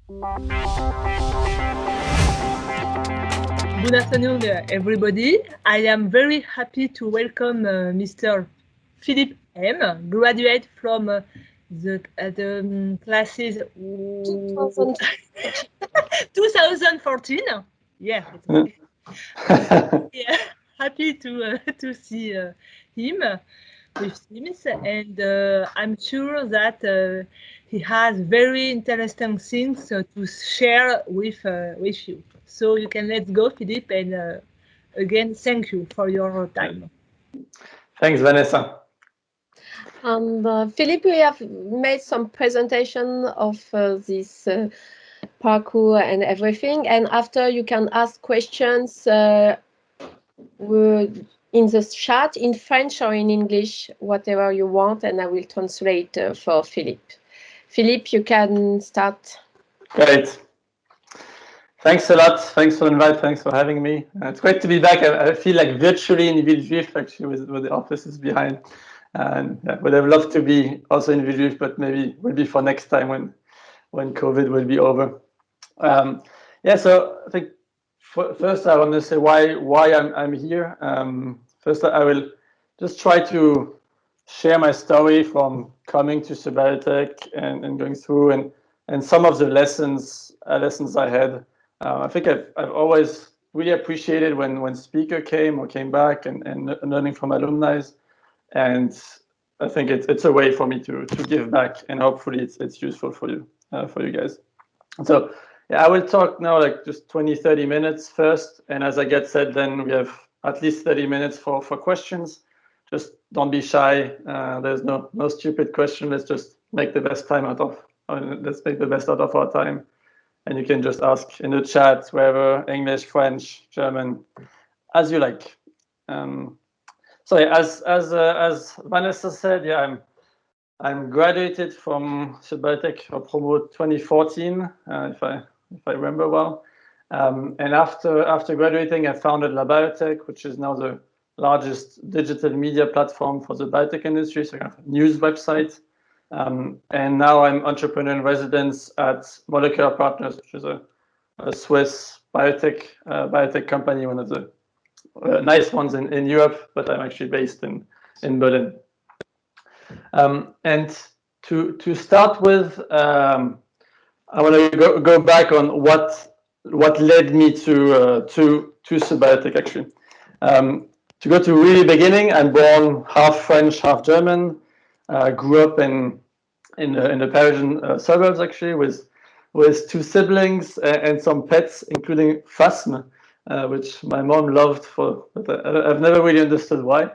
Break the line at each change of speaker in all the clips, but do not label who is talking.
Good afternoon, everybody. I am very happy to welcome Mr. Philippe Hemme, graduate from the classes 2014. Yeah. Yeah. Happy to see him with Sims, and I'm sure that he has very interesting things to share with you. So you can let's go, Philippe, and again, thank you for your time.
Thanks, Vanessa.
Philippe, we have made some presentation of this parcours and everything, and after you can ask questions in the chat in French or in English, whatever you want, and I will translate for Philippe. Philippe, you can start.
Great. Thanks a lot. Thanks for the invite. Thanks for having me. It's great to be back. I feel like virtually in Villejuif, actually, with the offices behind. And would have loved to be also in Villejuif, but maybe will be for next time when COVID will be over. Yeah, so I think first I want to say why I'm here. First, I will just try to share my story from coming to SupBiotech and going through and some of the lessons I had. I think I've always really appreciated when speaker came back and learning from alumni, and I think it's a way for me to give back, and hopefully it's useful for you guys. So yeah, I will talk now like just 20-30 minutes first, and as I get said, then we have at least 30 minutes for questions. Just don't be shy. There's no stupid question. Let's just make the best let's make the best out of our time. And you can just ask in the chat, wherever, English, French, German, as you like. So yeah, as Vanessa said, yeah, I'm graduated from SupBiotech or promo 2014, if I remember well. And after graduating, I founded LaBiotech, which is now the largest digital media platform for the biotech industry, so kind of a news website. And now I'm entrepreneur in residence at Molecular Partners, which is a Swiss biotech company, one of the nice ones in Europe, but I'm actually based in Berlin. And to start with, I want to go back on what led me to SupBiotech actually. To go to really beginning, I'm born half French, half German. Grew up in the Parisian suburbs actually with two siblings and some pets, including Phasme, which my mom loved but I've never really understood why.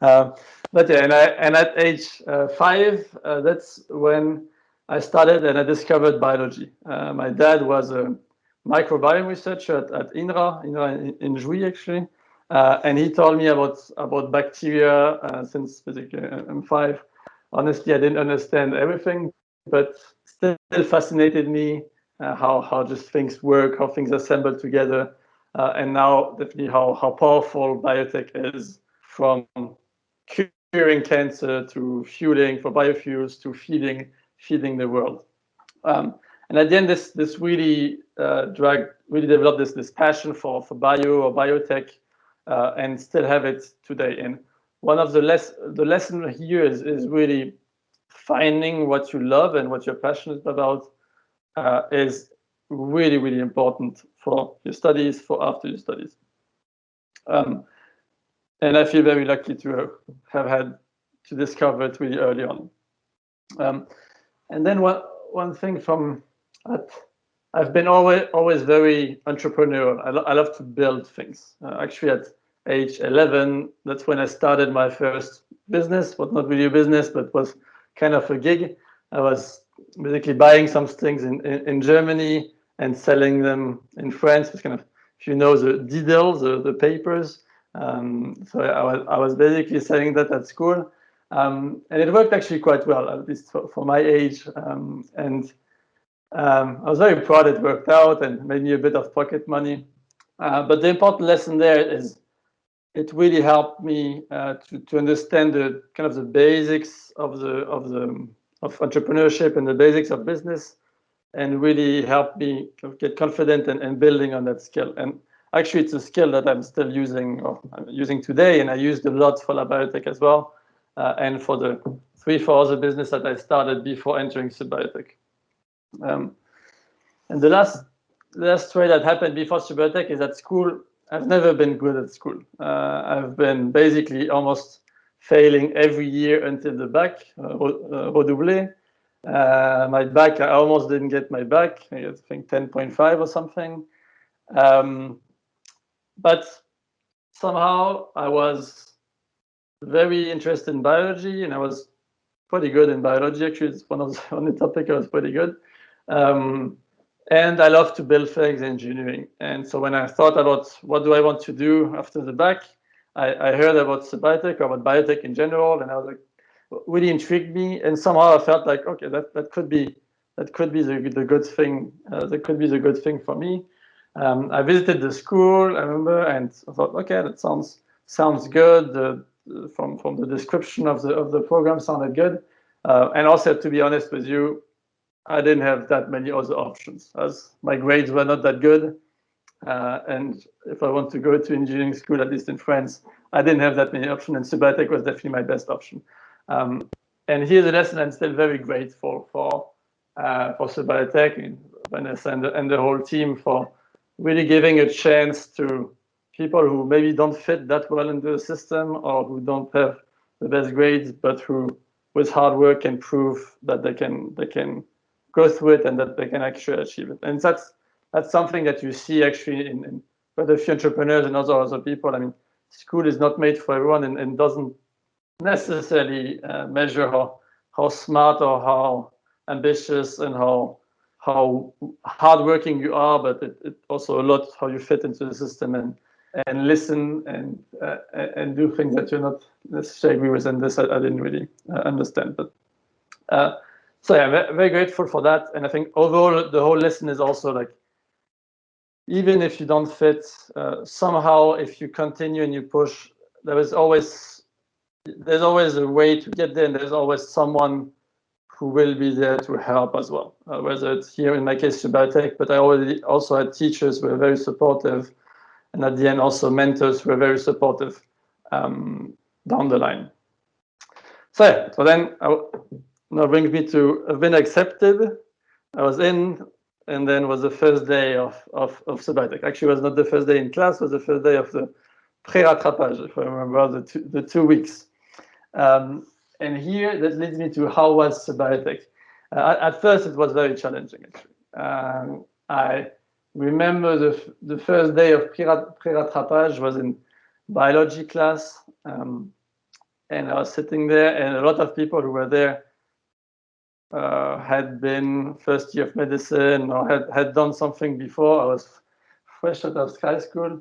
But yeah, and at age 5, that's when I started and I discovered biology. My dad was a microbiome researcher at INRA in Jouy actually. And he told me about bacteria since basically I'm 5. Honestly, I didn't understand everything, but still fascinated me how just things work, how things assemble together, and now definitely how powerful biotech is, from curing cancer to fueling for biofuels to feeding the world. And at the end, this really developed this passion for bio or biotech. And still have it today. And one of the lesson here is really finding what you love and what you're passionate about is really, really important for your studies, for after your studies. And I feel very lucky to have had to discover it really early on. And then one thing I've been always very entrepreneurial. I love to build things. Actually, at age 11, that's when I started my first business. Well, not really a business, but was kind of a gig. I was basically buying some things in Germany and selling them in France. It's kind of, if you know the Diddles, the papers. So I was basically selling that at school. And it worked actually quite well, at least for my age. I was very proud it worked out and made me a bit of pocket money. But the important lesson there is it really helped me to understand the kind of the basics of entrepreneurship and the basics of business, and really helped me get confident and building on that skill. And actually, it's a skill that I'm still using, or I'm using today, and I used a lot for LaBiotech as well, and for the 3-4 other business that I started before entering SupBiotech. And the last way that happened before SupBiotech is at school. I've never been good at school. I've been basically almost failing every year until the bac, redoublé. My bac, I almost didn't get my bac. I think 10.5 or something. But somehow I was very interested in biology, and I was pretty good in biology. Actually, it's one of the topics I was pretty good. And I love to build things, engineering. And so when I thought about what do I want to do after the bac, I heard about SupBiotech or about biotech in general, and I was like, really intrigued me. And somehow I felt like, okay, that could be the good thing. That could be the good thing for me. I visited the school, I remember, and I thought, okay, that sounds good. From the description of the program sounded good. And also, to be honest with you, I didn't have that many other options, as my grades were not that good. And if I want to go to engineering school, at least in France, I didn't have that many options, and SupBiotech was definitely my best option. And here's a lesson I'm still very grateful for SupBiotech and Vanessa and the whole team for really giving a chance to people who maybe don't fit that well into the system, or who don't have the best grades, but who, with hard work, can prove that they can go through it and that they can actually achieve it. And that's something that you see actually in quite a few entrepreneurs and other people. I mean, school is not made for everyone, and doesn't necessarily measure how smart or how ambitious and how hardworking you are, but it also a lot how you fit into the system and listen and do things that you're not necessarily agree with. And this I didn't really understand, but so yeah, very grateful for that. And I think overall the whole lesson is also like, even if you don't fit, somehow if you continue and you push, there's always a way to get there, and there's always someone who will be there to help as well. Whether it's here in my case SupBiotech, but I also had teachers who were very supportive, and at the end also mentors who were very supportive down the line. So yeah, so then now brings me to I've been accepted. I was in, and then was the first day of SupBiotech. Actually, it was not the first day in class, it was the first day of the pré-rattrapage, if I remember, the 2 weeks. And here, that leads me to how was SupBiotech. At first, it was very challenging, actually. I remember the first day of pré-rattrapage was in biology class, and I was sitting there, and a lot of people who were there had been first year of medicine or had done something before. I was fresh out of high school.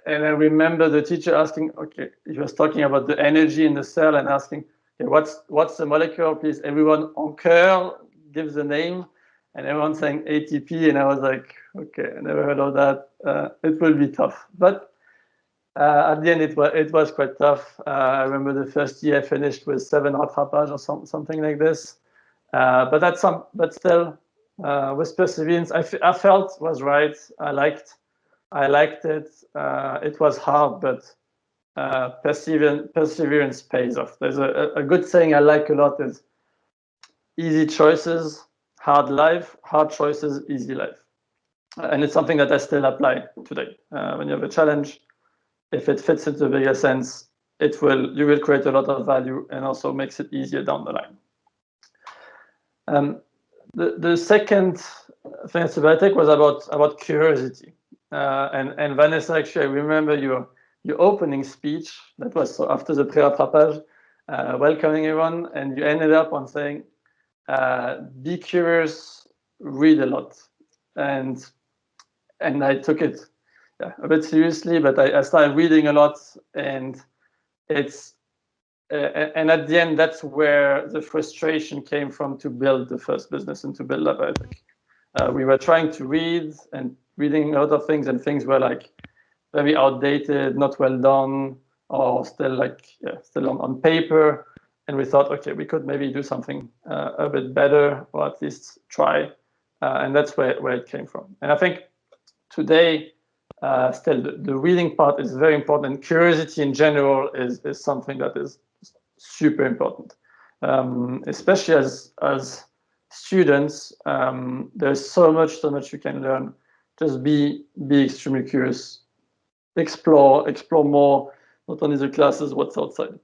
And I remember the teacher asking, okay, he was talking about the energy in the cell and asking, okay, what's the molecule, please? Everyone en chœur gives the name, and everyone saying ATP. And I was like, okay, I never heard of that. It will be tough. But at the end, it was quite tough. I remember the first year I finished with 7 rattrapages or something like this. But still, with perseverance, I felt was right. I liked it. It was hard, but perseverance pays off. There's a good saying I like a lot is easy choices, hard life, hard choices, easy life. And it's something that I still apply today. When you have a challenge, if it fits into a bigger sense, you will create a lot of value and also makes it easier down the line. The second thing at SupBiotech was about curiosity. And Vanessa, actually, I remember your opening speech. That was so after the pré-rattrapage, welcoming everyone, and you ended up on saying, "Be curious, read a lot," and I took it a bit seriously. But I started reading a lot, and and at the end, that's where the frustration came from to build the first business and to build LaBiotech. We were trying to read and reading a lot of things, and things were like very outdated, not well done, or still on paper. and we thought, okay, we could maybe do something a bit better, or at least try, and that's where it came from. And I think today, still the reading part is very important, and curiosity in general is something that is super important, especially as students. There's so much you can learn. Just be extremely curious, explore more, not only the classes, what's outside.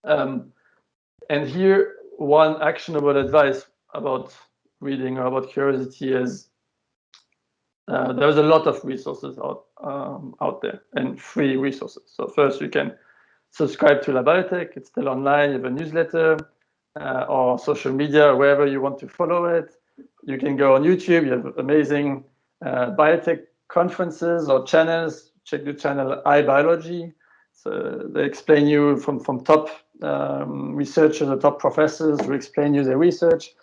And here, one actionable advice about reading or about curiosity is there's a lot of resources out there, and free resources. So first, you can subscribe to LaBiotech. It's still online. You have a newsletter or social media, wherever you want to follow it. You can go on YouTube. You have amazing biotech conferences or channels. Check the channel iBiology. So they explain you from top researchers or top professors who explain you their research.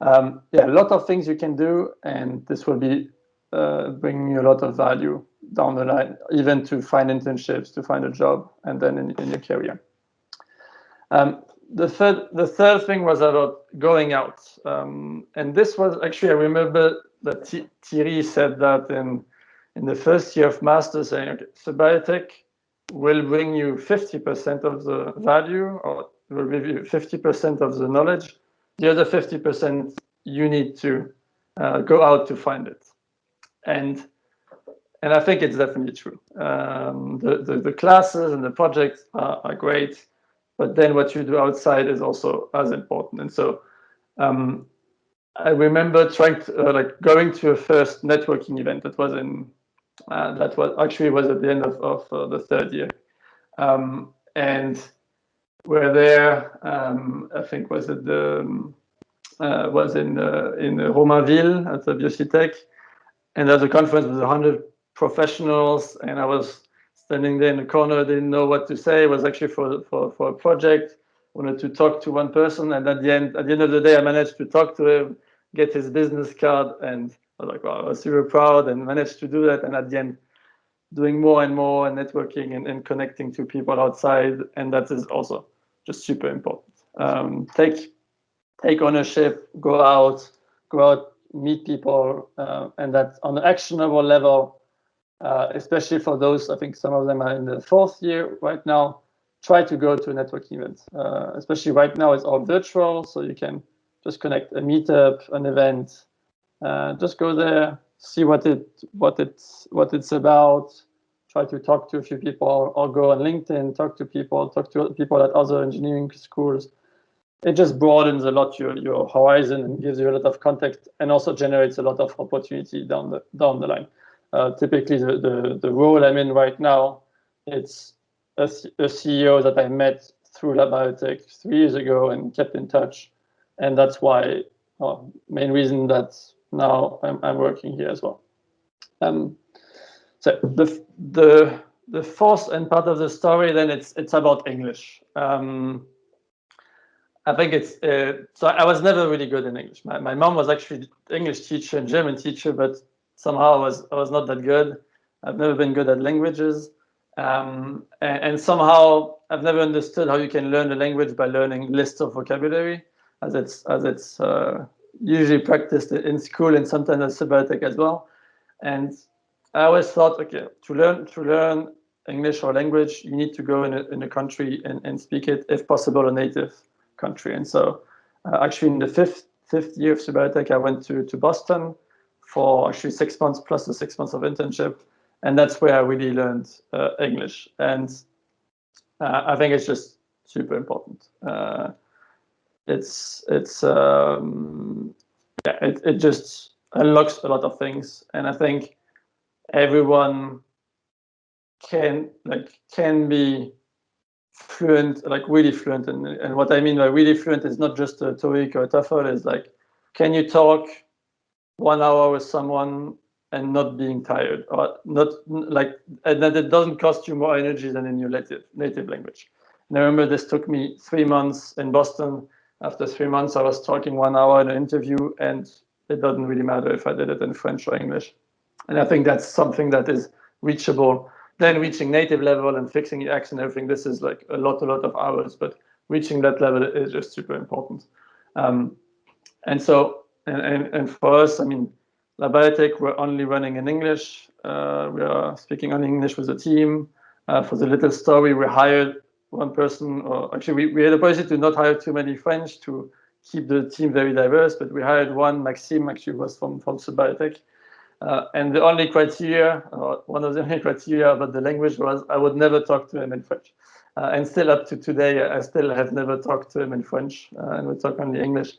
A lot of things you can do, and this will be bringing you a lot of value down the line, even to find internships, to find a job, and then in your career. The third thing was about going out, and this was actually, I remember that Thierry said that in the first year of master's, saying, okay, SupBiotech will bring you 50% of the value, or will give you 50% of the knowledge. The other 50% you need to go out to find it. And I think it's definitely true. The classes and the projects are great, but then what you do outside is also as important. And so I remember trying to going to a first networking event that was was at the end of the third year, and we're there. I think was in Romainville at the Biotech. And there's a conference with 100 professionals, and I was standing there in the corner, didn't know what to say. It was actually for a project. Wanted to talk to one person, and at the end of the day, I managed to talk to him, get his business card, and I was like, wow, I was super proud and managed to do that. And at the end, doing more and more and networking and connecting to people outside, and that is also just super important. Take ownership, go out, meet people, and that's on an actionable level, especially for those, I think some of them are in the fourth year right now. Try to go to a networking event, especially right now it's all virtual, so you can just connect a meetup, an event, just go there, see what it's about, try to talk to a few people, or go on LinkedIn, talk to people at other engineering schools. It just broadens a lot your horizon and gives you a lot of context, and also generates a lot of opportunity down the line. Typically, the role I'm in right now, it's a CEO that I met through LaBiotech 3 years ago and kept in touch, and that's why main reason that now I'm working here as well. So the fourth and part of the story, then it's about English. I think it's so I was never really good in English. My mom was actually English teacher and German teacher, but somehow I was not that good. I've never been good at languages, and somehow I've never understood how you can learn a language by learning lists of vocabulary, as it's usually practiced in school and sometimes at SupBiotech as well. And I always thought, okay, to learn English or language, you need to go in a country and speak it, if possible, a native country. And so actually in the fifth year of SupBiotech, I went to Boston for actually 6 months plus the 6 months of internship, and that's where I really learned English. And I think it's just super important. It just unlocks a lot of things, and I think everyone can be fluent, like really fluent. And what I mean by really fluent is not just a TOEIC or a TOEFL. It's like, can you talk 1 hour with someone and not being tired, or not like, and that it doesn't cost you more energy than in your native language. And I remember this took me 3 months in Boston. After 3 months, I was talking 1 hour in an interview, and it doesn't really matter if I did it in French or English. And I think that's something that is reachable. Then reaching native level and fixing your accent and everything, this is like a lot of hours, but reaching that level is just super important. And so, and for us, I mean, LaBiotech, we're only running in English. We are speaking only English with the team. For the little story, we hired one person, or actually we had a policy to not hire too many French to keep the team very diverse, but we hired one, Maxime, actually was from SupBiotech. And the only criteria, or one of the only criteria about the language was I would never talk to him in French. And still up to today, I still have never talked to him in French, and we talk only English.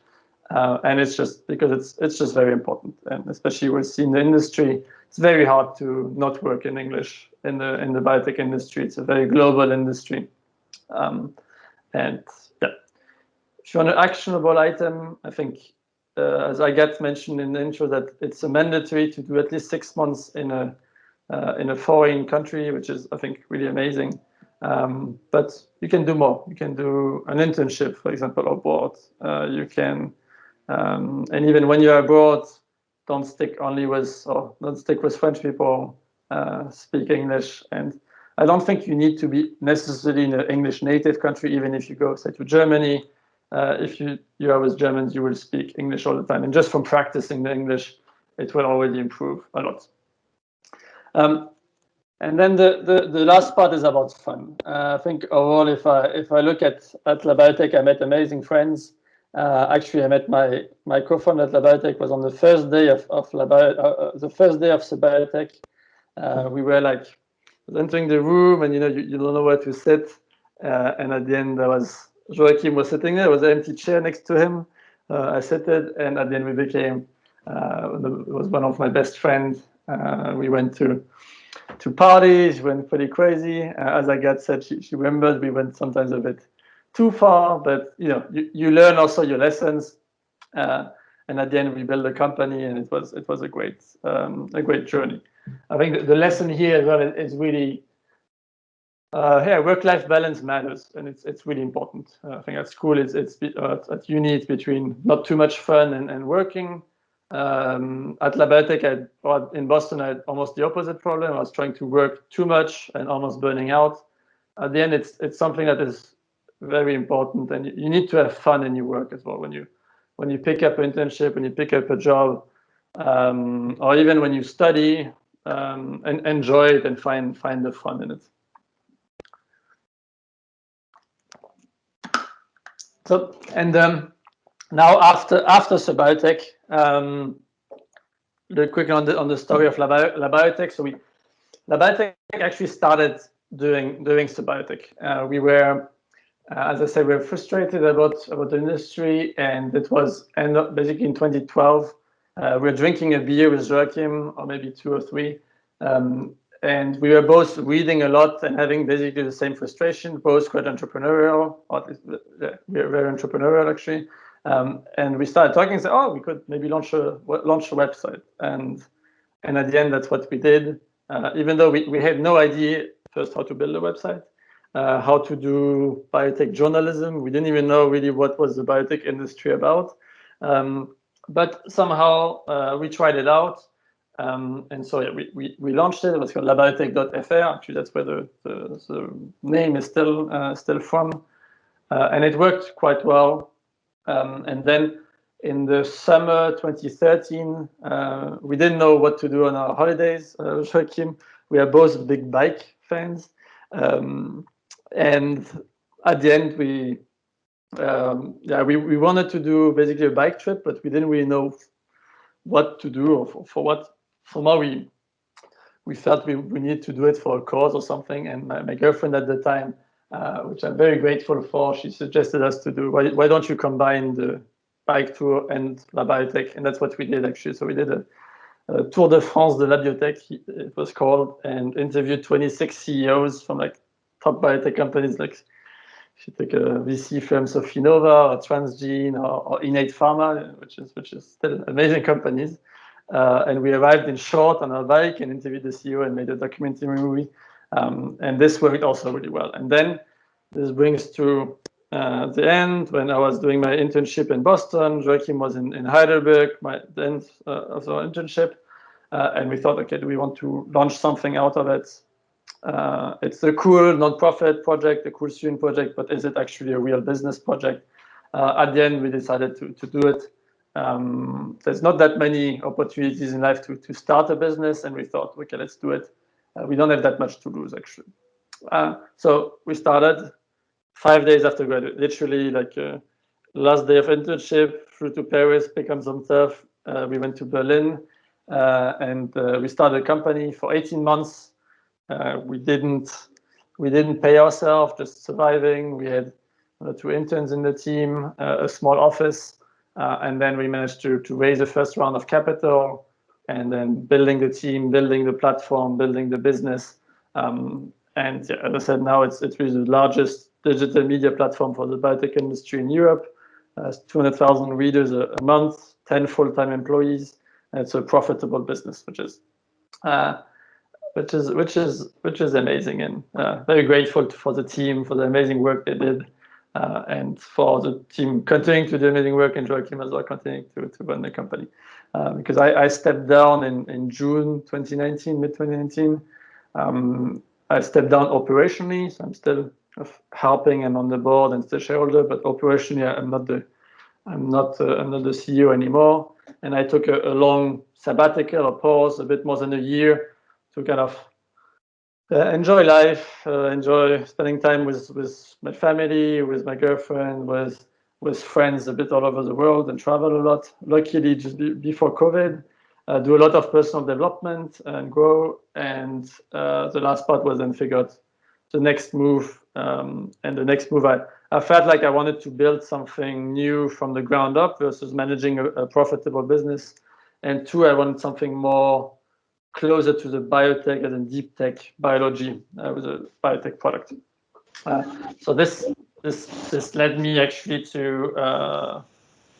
And it's just because it's just very important, and especially we see in the industry, it's very hard to not work in English in the biotech industry. It's a very global industry, and yeah. If you want an actionable item, I think as I get mentioned in the intro that it's a mandatory to do at least 6 months in a foreign country, which is I think really amazing. But you can do more. You can do an internship, for example, abroad. You can. And even when you're abroad, don't stick with French people, speak English. And I don't think you need to be necessarily in an English native country, even if you go, say, to Germany. If you are with Germans, you will speak English all the time. And just from practicing the English, it will already improve a lot. And then the last part is about fun. I think overall, if I look at LaBiotech, I met amazing friends. Actually, I met my co-founder at LaBiotech was on the first day of SupBiotech. We were like entering the room, and you don't know where to sit. And at the end, there was Joachim was sitting there. There was an empty chair next to him. I sat it, and at the end, we became was one of my best friends. We went to parties, went pretty crazy. As Agathe said, she remembered we went sometimes a bit too far, but you learn also your lessons, and at the end we built a company, and it was a great journey. I think the lesson here as well is really work-life balance matters, and it's really important. I think at school it's at uni it's between not too much fun and working. At LaBiotech in Boston, I had almost the opposite problem. I was trying to work too much and almost burning out. At the end, it's something that is very important, and you need to have fun in your work as well. When you pick up an internship, when you pick up a job, or even when you study, and enjoy it and find the fun in it. So now after SupBiotech, real quick on the story of LaBiotech. So LaBiotech actually started doing SupBiotech. We were, as I said, we were frustrated about the industry, and it was basically in 2012. We were drinking a beer with Joachim, or maybe 2 or 3, and we were both reading a lot and having basically the same frustration, both quite entrepreneurial, or at least we are very entrepreneurial actually. And we started talking and said, oh, we could maybe launch a website. And at the end, that's what we did. Even though we had no idea first how to build a website, how to do biotech journalism. We didn't even know really what was the biotech industry about. But somehow we tried it out. And so yeah, we launched it. It was called LaBiotech.fr. Actually, that's where the name is still from. And it worked quite well. And then in the summer 2013, we didn't know what to do on our holidays. Joachim, we are both big bike fans. And at the end, we wanted to do basically a bike trip, but we didn't really know what to do or for what. Somehow we felt we needed to do it for a cause or something. And my girlfriend at the time, which I'm very grateful for, she suggested us to do, why don't you combine the bike tour and LaBiotech? And that's what we did actually. So we did a Tour de France de LaBiotech, it was called, and interviewed 26 CEOs from like top biotech companies, like if you take a VC firm, Sofinova or Transgene or Innate Pharma, which is still amazing companies. And we arrived in short on our bike and interviewed the CEO and made a documentary movie. And this worked also really well. And then this brings to the end when I was doing my internship in Boston. Joachim was in Heidelberg, the end of our internship. And we thought, okay, do we want to launch something out of it? it's a cool non-profit project, a cool student project, but is it actually a real business project? At the end, we decided to do it. There's not that many opportunities in life to start a business, and we thought, okay, let's do it. We don't have that much to lose, actually. So we started 5 days after graduate, literally like last day of internship, flew to Paris, pick up some stuff. We went to Berlin, and we started a company for 18 months. We didn't pay ourselves, just surviving. We had 2 interns in the team, a small office, and then we managed to raise the first round of capital, and then building the team, building the platform, building the business. And yeah, as I said, now it's really the largest digital media platform for the biotech industry in Europe. 200,000 readers a month, 10 full-time employees. And it's a profitable business, which is amazing, and very grateful for the team for the amazing work they did, and for the team continuing to do amazing work, and Joachim as well continuing to run the company. Because I stepped down in June 2019, mid 2019. I stepped down operationally, so I'm still helping and on the board and still shareholder, but operationally I'm not the CEO anymore. And I took a long sabbatical or pause, a bit more than a year, to kind of enjoy life, enjoy spending time with my family, with my girlfriend, with friends a bit all over the world, and travel a lot. Luckily, just before COVID, do a lot of personal development and grow. And the last part was then figure out the next move. And the next move, I felt like I wanted to build something new from the ground up versus managing a profitable business. And 2, I wanted something more closer to the biotech and deep tech biology with a biotech product. So this led me actually to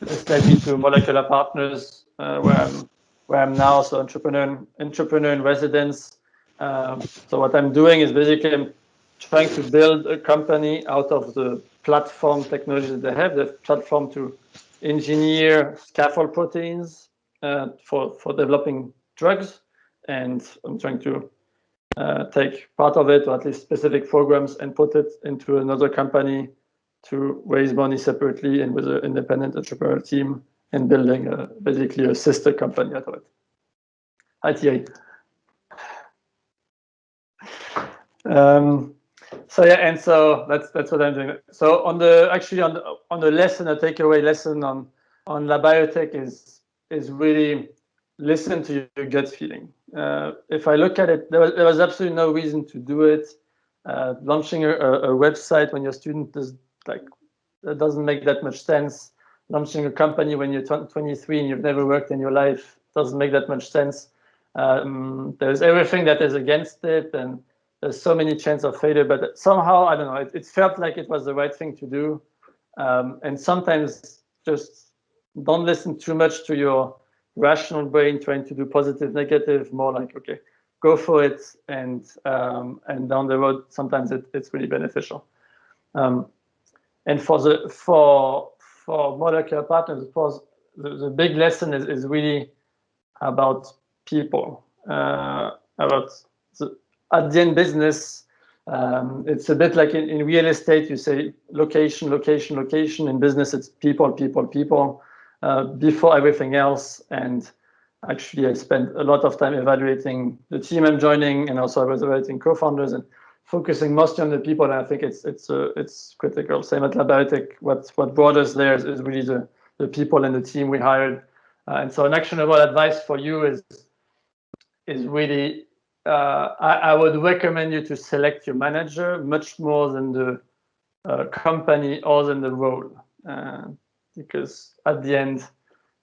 Molecular Partners, where I'm now, so entrepreneur in residence. So what I'm doing is basically I'm trying to build a company out of the platform technology that they have, the platform to engineer scaffold proteins for developing drugs. And I'm trying to take part of it, or at least specific programs, and put it into another company to raise money separately and with an independent entrepreneurial team, and building basically a sister company out of it. Hi, Thierry. So yeah, and so that's what I'm doing. So on the lesson, a takeaway lesson on LaBiotech is really listen to your gut feeling. If I look at it, there was absolutely no reason to do it. Launching a website when you're a student that doesn't make that much sense. Launching a company when you're 23 and you've never worked in your life doesn't make that much sense. There's everything that is against it, and there's so many chances of failure. But somehow, I don't know, it felt like it was the right thing to do. And sometimes just don't listen too much to your rational brain trying to do positive, negative. More like, okay, go for it, and down the road, sometimes it's really beneficial. And for Molecular Partners, of course, the big lesson is really about people, at the end business. It's a bit like in real estate, you say location, location, location. In business, it's people, people, people, before everything else. And actually, I spent a lot of time evaluating the team I'm joining, and also I was evaluating co-founders and focusing mostly on the people. And I think it's critical. Same at LaBiotech. What brought us there is really the people and the team we hired. And so an actionable advice for you is really, I would recommend you to select your manager much more than the company or than the role, because at the end,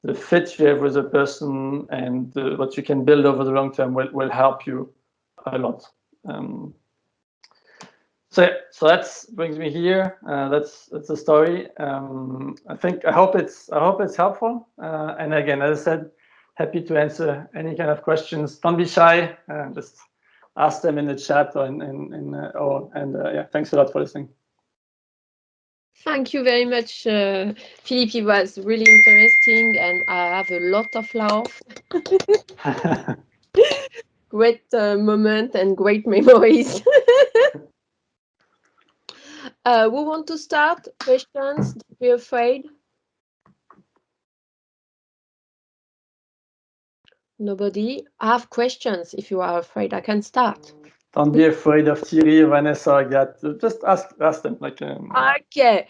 the fit you have with a person and what you can build over the long term will help you a lot. So that brings me here. That's the story. I hope it's helpful. And again, as I said, happy to answer any kind of questions. Don't be shy. Just ask them in the chat yeah. Thanks a lot for listening.
Thank you very much, Philippe. It was really interesting, and I have a lot of laugh. great moment and great memories. Who want to start? Questions? Don't be afraid. Nobody? I have questions. If you are afraid, I can start.
Don't be afraid of Thierry, Vanessa, Agathe. Just ask them.
Okay.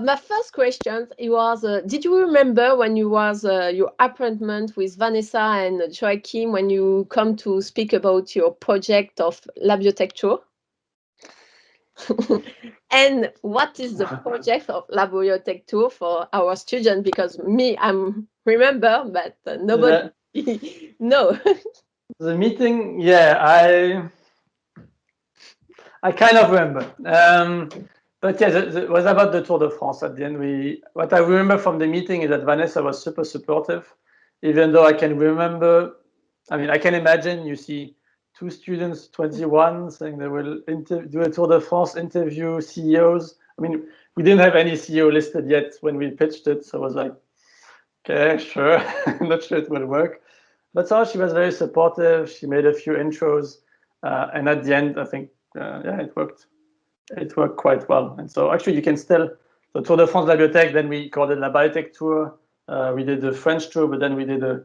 My first question, it was, did you remember when you was your appointment with Vanessa and Joachim when you come to speak about your project of LaBiotech tour? And what is the project of LaBiotech tour for our students? Because me, I'm remember, but nobody no.
The meeting, I kind of remember. But yeah, it was about the Tour de France at the end. What I remember from the meeting is that Vanessa was super supportive, even though I can remember, I can imagine you see two students, 21, saying they will do a Tour de France interview CEOs. We didn't have any CEO listed yet when we pitched it, so I was like, okay, sure. I'm not sure it will work. But so she was very supportive. She made a few intros, and at the end, I think, it worked. It worked quite well. And so actually, you can still, the Tour de France LaBiotech, then we called it LaBiotech tour. We did the French tour, but then we did a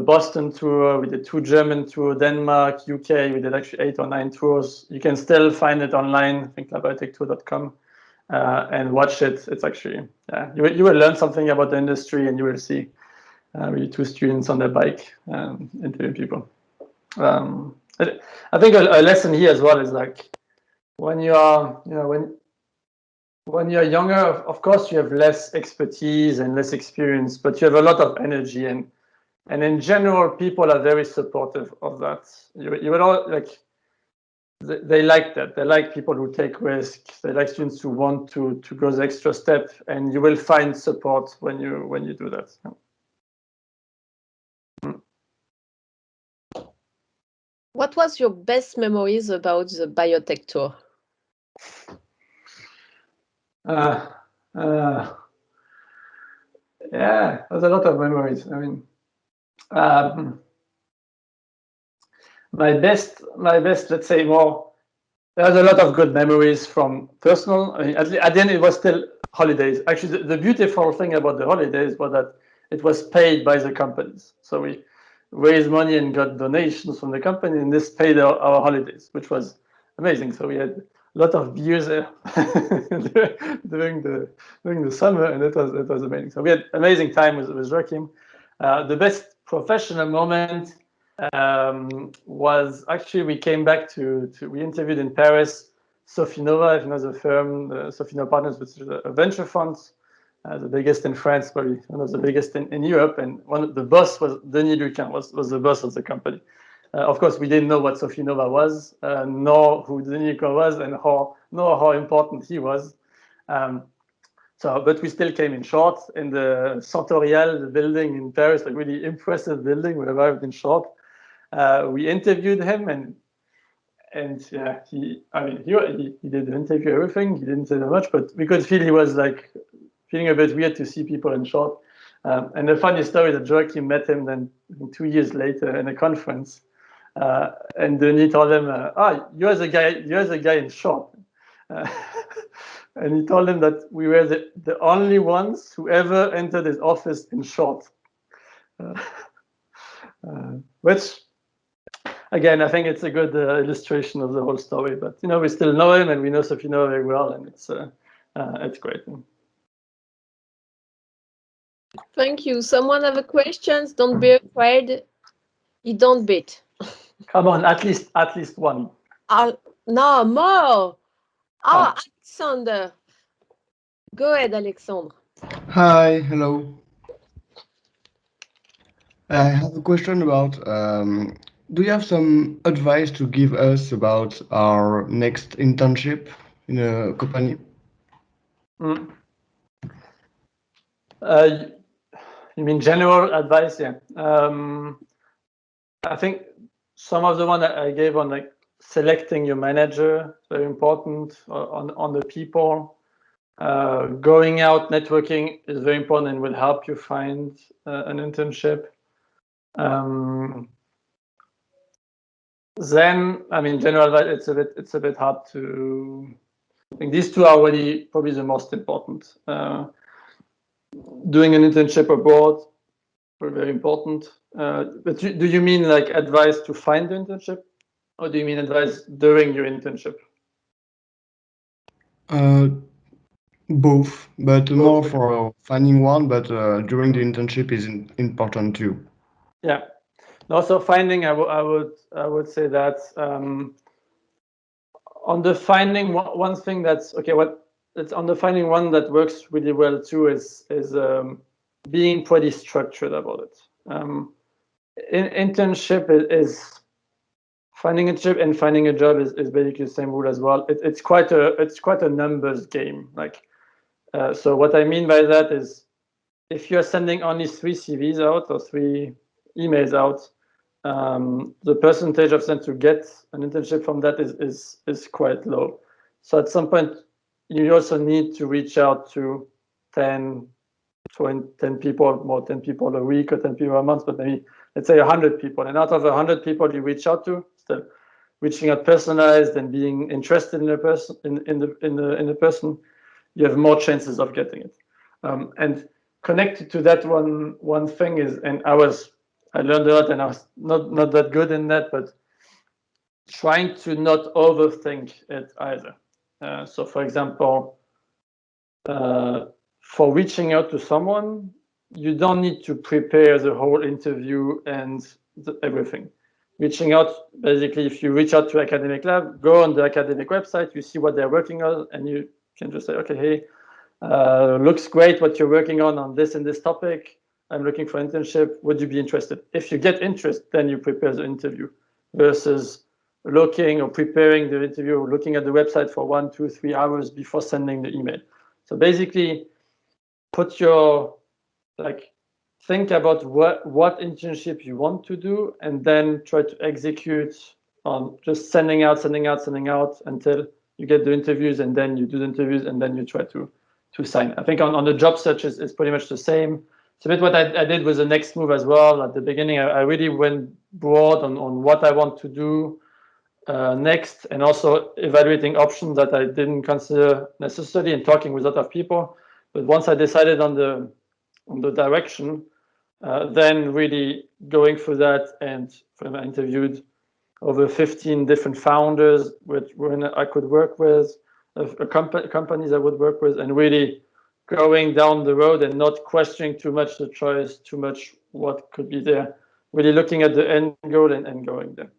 Boston tour. We did 2 German tours, Denmark, UK. We did actually 8 or 9 tours. You can still find it online, I think labiotechtour.com, and watch it. It's actually, you will learn something about the industry, and you will see really 2 students on their bike interviewing people. I think a lesson here as well is like, when you are, when you're younger, of course you have less expertise and less experience, but you have a lot of energy, and in general, people are very supportive of that. You would all like, they like that. They like people who take risks. They like students who want to go the extra step, and you will find support when you do that.
What was your best memories about the biotech tour?
Yeah, there's a lot of memories. My best, let's say more, there's a lot of good memories from personal. At the end, it was still holidays. Actually, the beautiful thing about the holidays was that it was paid by the companies. So we raised money and got donations from the company, and this paid our holidays, which was amazing. So we had a lot of beers there during the summer, and it was amazing. So we had amazing time with Joachim. The best professional moment was actually, we came back we interviewed in Paris Sophie Nova, if you know the firm, Sophie Nova Partners, which is a venture fund, the biggest in France, probably one of the biggest in Europe. And the boss was Denis Lucan, was the boss of the company. Of course, we didn't know what Sophie Nova was, nor who Denis Lucan was, and nor how important he was. But we still came in short in the Centorial, the building in Paris, a really impressive building. We arrived in short. We interviewed him, and yeah, he did the interview, everything. He didn't say that much, but we could feel he was like feeling a bit weird to see people in short. And the funny story that Joachim met him then 2 years later in a conference, and Denis told him, you're the guy in short. And he told him that we were the only ones who ever entered his office in short. Which, again, I think it's a good illustration of the whole story. But we still know him, and we know Sophie Nova very well, and it's great.
Thank you. Someone have a questions? Don't be afraid. You don't beat.
Come on, at least one.
No, more. Alexander. Go ahead, Alexandre.
Hi, hello. I have a question about, do you have some advice to give us about our next internship in a company?
You mean general advice? Yeah. I think some of the one that I gave on like selecting your manager, very important, on the people. Going out, networking is very important and will help you find an internship. then, I mean, general advice, it's a bit hard to. I think these two are really probably the most important. Doing an internship abroad, very important. But do you mean like advice to find the internship, or do you mean advice during your internship?
Both, but more for finding one, but during the internship is important too.
Yeah. Also finding, I would say that on the finding, one thing that's okay. It's on the finding one that works really well too is being pretty structured about it. Internship is finding a job, and finding a job is basically the same rule as well. It's quite a numbers game. Like, so what I mean by that is, if you're sending only 3 CVs out or 3 emails out, the percentage of them to get an internship from that is quite low. So at some point, you also need to reach out to 10 people, more 10 people a week or 10 people a month, but maybe let's say 100 people. And out of 100 people you reach out to, still reaching out personalized and being interested in a person, in the person, you have more chances of getting it. And connected to that one thing is, and I learned a lot, and I was not that good in that, but trying to not overthink it either. So for example, for reaching out to someone, you don't need to prepare the whole interview and everything. Reaching out, basically, if you reach out to academic lab, go on the academic website, you see what they're working on, and you can just say, okay, hey, looks great what you're working on this and this topic. I'm looking for internship. Would you be interested? If you get interest, then you prepare the interview, versus looking or preparing the interview, or looking at the website for 1, 2, 3 hours before sending the email. So basically, think about what internship you want to do, and then try to execute on just sending out until you get the interviews, and then you do the interviews, and then you try to sign. I think on the job search is pretty much the same. It's a bit what I did with the next move as well. At the beginning, I really went broad on what I want to do next, and also evaluating options that I didn't consider necessarily, and talking with a lot of people. But once I decided on the direction, then really going through that, and I interviewed over 15 different founders which I could work with, companies I would work with, and really going down the road and not questioning too much the choice, too much what could be there, really looking at the end goal and going there.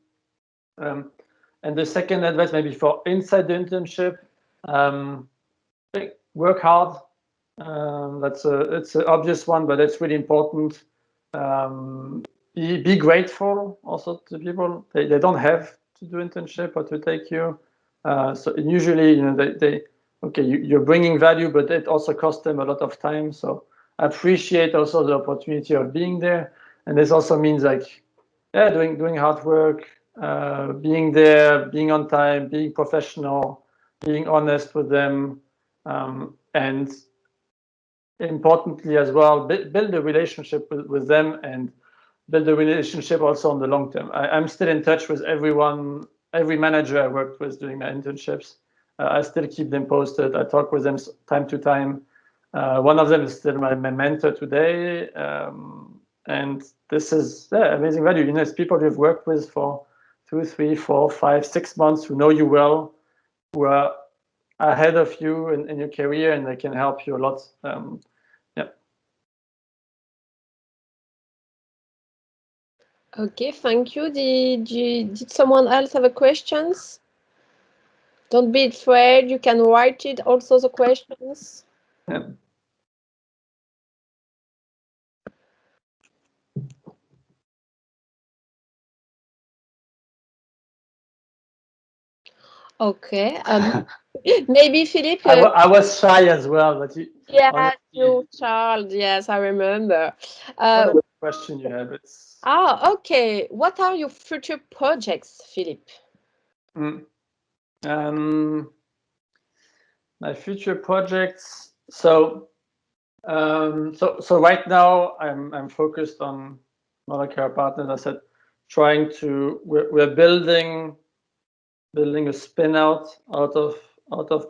And the second advice, maybe for inside the internship, work hard. It's an obvious one, but it's really important. Be grateful also to people. They don't have to do internship or to take you. So usually, you're bringing value, but it also costs them a lot of time. So appreciate also the opportunity of being there. And this also means doing hard work, being there, being on time, being professional, being honest with them, and importantly as well, build a relationship with them, and build a relationship also on the long term. I'm still in touch with every manager I worked with during my internships. I still keep them posted. I talk with them time to time. One of them is still my mentor today. And this is amazing value. It's people you've worked with for 2, 3, 4, 5, 6 months, who know you well, who are ahead of you in your career, and they can help you a lot.
Okay, thank you. Did someone else have a questions? Don't be afraid. You can write it also, the questions.
Yeah.
Okay. Maybe Philippe.
I was shy as well, but
you child. Yes, I remember.
What a question you have.
Okay. What are your future projects, Philippe?
My future projects. So right now I'm focused on molecular partners. I said we're building a spin out of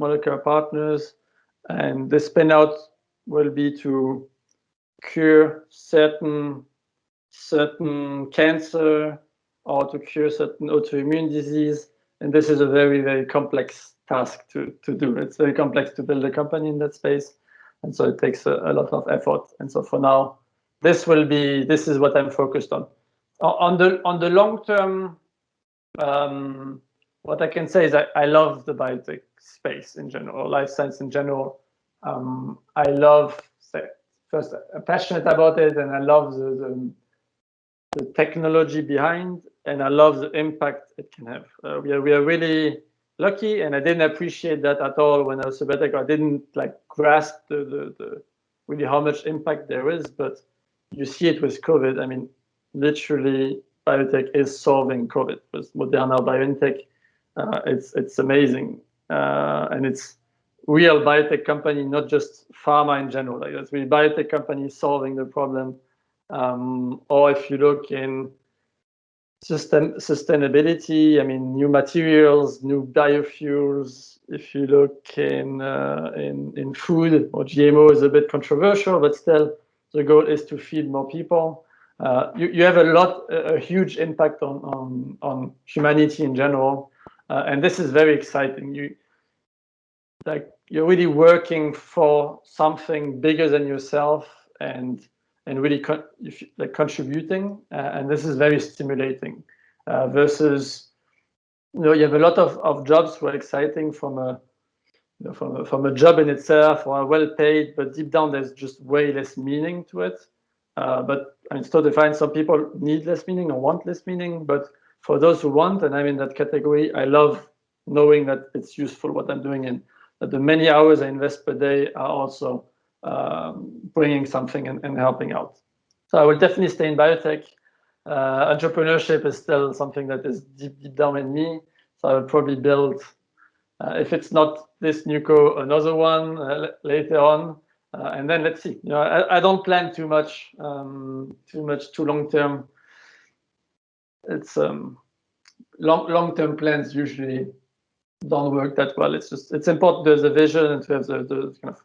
Molecular Partners, and the spin out will be to cure certain cancer or to cure certain autoimmune disease. And this is a very, very complex task to do. It's very complex to build a company in that space. And so it takes a lot of effort. And so for now, this is what I'm focused on. On the long term, what I can say is I love the biotech space in general, life science in general. I love, first, I'm passionate about it, and I love the technology behind, and I love the impact it can have. We are really lucky, and I didn't appreciate that at all when I was SupBiotech. I didn't grasp the really how much impact there is, but you see it with COVID. I mean, literally, biotech is solving COVID with Moderna, BioNTech. It's amazing, and it's real biotech company, not just pharma in general. It's really biotech companies solving the problem. Or if you look in sustainability, I mean, new materials, new biofuels. If you look in food, or GMO is a bit controversial, but still the goal is to feed more people. You have a huge impact on humanity in general, and this is very exciting. You're really working for something bigger than yourself, and really contributing, and this is very stimulating. Versus, you have a lot of jobs who are exciting from a job in itself, or are well paid, but deep down there's just way less meaning to it. But I mean, it's totally fine. Some people need less meaning or want less meaning, but for those who want, and I'm in that category, I love knowing that it's useful what I'm doing, and that the many hours I invest per day are also bringing something and helping out. So I will definitely stay in biotech. Entrepreneurship is still something that is deep down in me. So I will probably build, if it's not this NewCo, another one later on, and then let's see. I don't plan too long term. It's long term plans usually don't work that well. It's important to have the vision and to have the kind of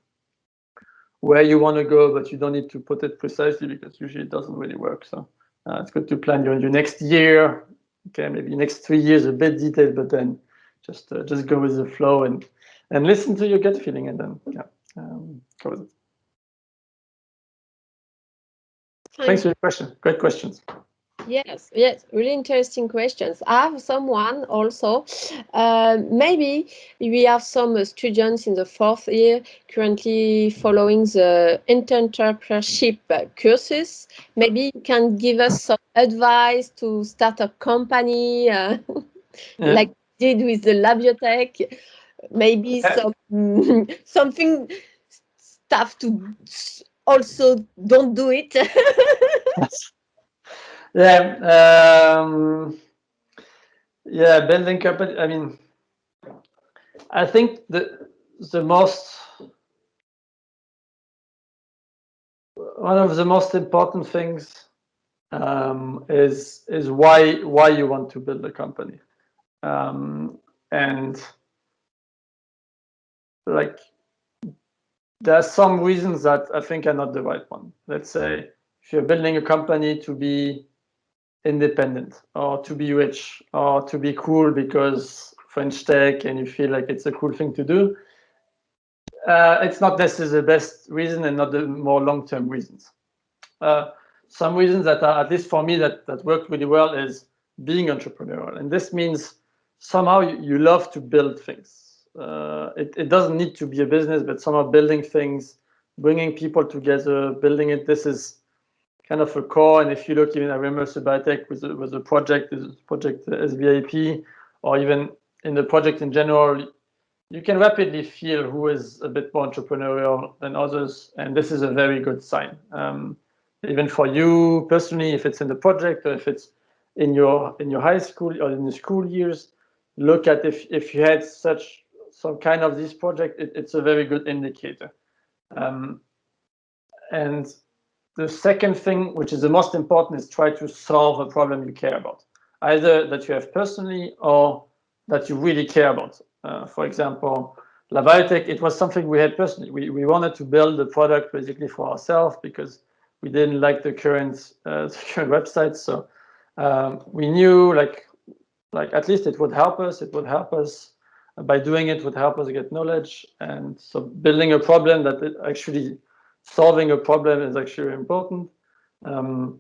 where you want to go, but you don't need to put it precisely, because usually it doesn't really work. So it's good to plan your next year, okay, maybe next 3 years a bit detailed, but then just go with the flow and listen to your gut feeling, and then go with it. Thanks for your question. Great questions.
Yes, really interesting questions. I have someone also. Maybe we have some students in the 4th year currently following the entrepreneurship courses. Maybe you can give us some advice to start a company, like you did with the LaBiotech. Maybe something stuff to also don't do it.
Building company. I mean, I think one of the most important things is why you want to build a company, and there are some reasons that I think are not the right one. Let's say if you're building a company to be independent, or to be rich, or to be cool because French tech and you feel like it's a cool thing to do, it's not necessarily the best reason, and not the more long-term reasons. Some reasons that are, at least for me, that work really well is being entrepreneurial, and this means somehow you love to build things. It doesn't need to be a business, but somehow building things, bringing people together, building it. This is kind of a core. And if you look, even I remember SupBiotech was a project SBIP, or even in the project in general, you can rapidly feel who is a bit more entrepreneurial than others, and this is a very good sign. Even for you personally, if it's in the project, or if it's in your high school or in the school years, look at if you had some kind of this project, it's a very good indicator. And the second thing, which is the most important, is try to solve a problem you care about, either that you have personally or that you really care about. For example, LaBiotech, it was something we had personally. We wanted to build a product basically for ourselves because we didn't like the current website. So we knew like at least it would help us. It would help us by doing it, would help us get knowledge. And so building a problem that actually solving a problem is actually important. And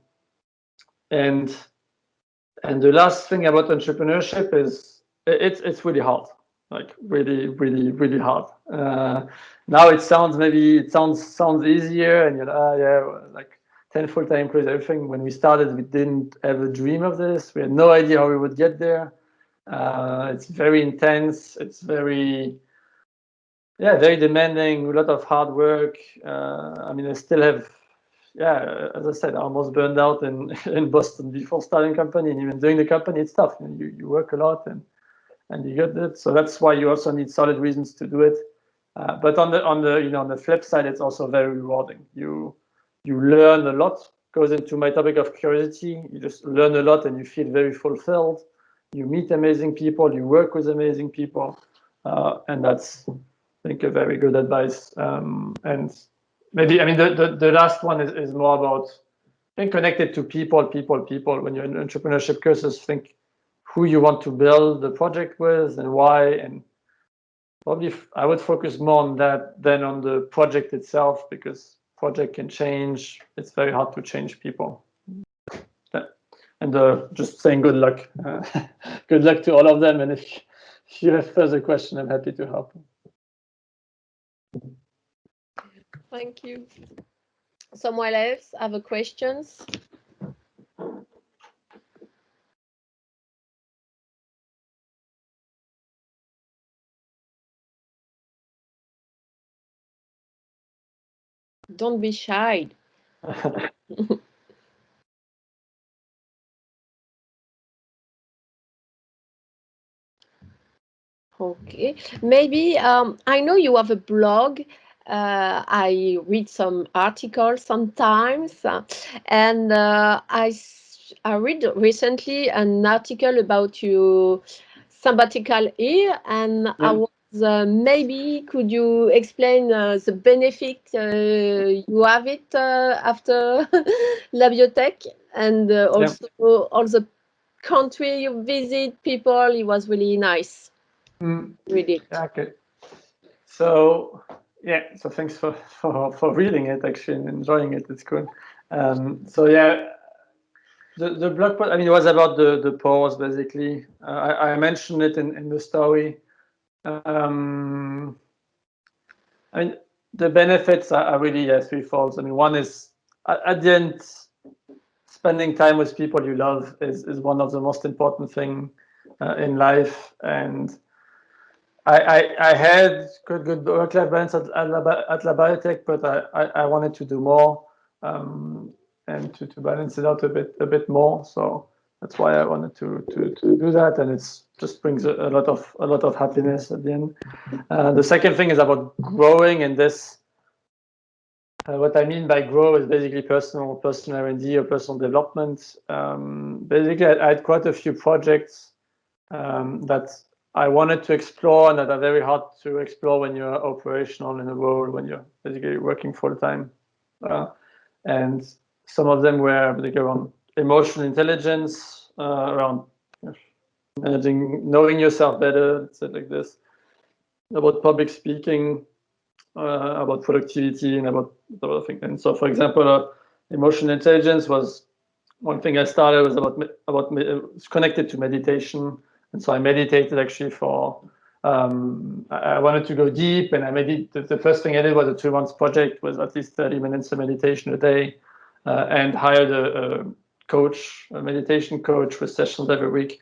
the last thing about entrepreneurship is it's really hard, like really hard. Now it sounds easier, and you're yeah, like 10 full-time employees, everything. When we started, we didn't have a dream of this. We had no idea how we would get there. It's very intense. It's very demanding. A lot of hard work. I mean, I still have, as I said, I almost burned out in Boston before starting company, and even doing the company, it's tough. You work a lot and you get it. So that's why you also need solid reasons to do it. But on the flip side, it's also very rewarding. You learn a lot. Goes into my topic of curiosity. You just learn a lot, and you feel very fulfilled. You meet amazing people. You work with amazing people, and that's, I think, a very good advice. And maybe, I mean, the last one is more about being connected to people. When you're in entrepreneurship courses, think who you want to build the project with and why. And probably I would focus more on that than on the project itself, because project can change. It's very hard to change people. And just saying good luck. Good luck to all of them. And if you have further questions, I'm happy to help.
Thank you. Someone else have a questions? Don't be shy. Okay, maybe I know you have a blog. I read some articles sometimes, and I read recently an article about your sabbatical year, and I was maybe could you explain the benefit you have it after LaBiotech, and also all the country you visit, people. It was really nice. Read it.
Okay. So so thanks for reading it, actually, and enjoying it. It's cool. So yeah, the blog post, I mean, it was about the pause, basically. I mentioned it in the story. I mean, the benefits are really threefold. I mean, one is at the end, spending time with people you love is one of the most important things in life. And I had good work-life balance at LaBiotech, but I wanted to do more and to balance it out a bit more. So that's why I wanted to do that, and it just brings a lot of happiness at the end. The second thing is about growing, and this. What I mean by grow is basically personal R&D or personal development. Basically, I had quite a few projects that I wanted to explore, and that are very hard to explore when you're operational in a role, when you're basically working full time. And some of them were basically around emotional intelligence, around managing, knowing yourself better, stuff like this, about public speaking, about productivity, and about other things. And so, for example, emotional intelligence was one thing I started, was about it's connected to meditation. And so I meditated actually for, I wanted to go deep, and the first thing I did was a 2-month project, was at least 30 minutes of meditation a day, and hired a coach, a meditation coach, with sessions every week.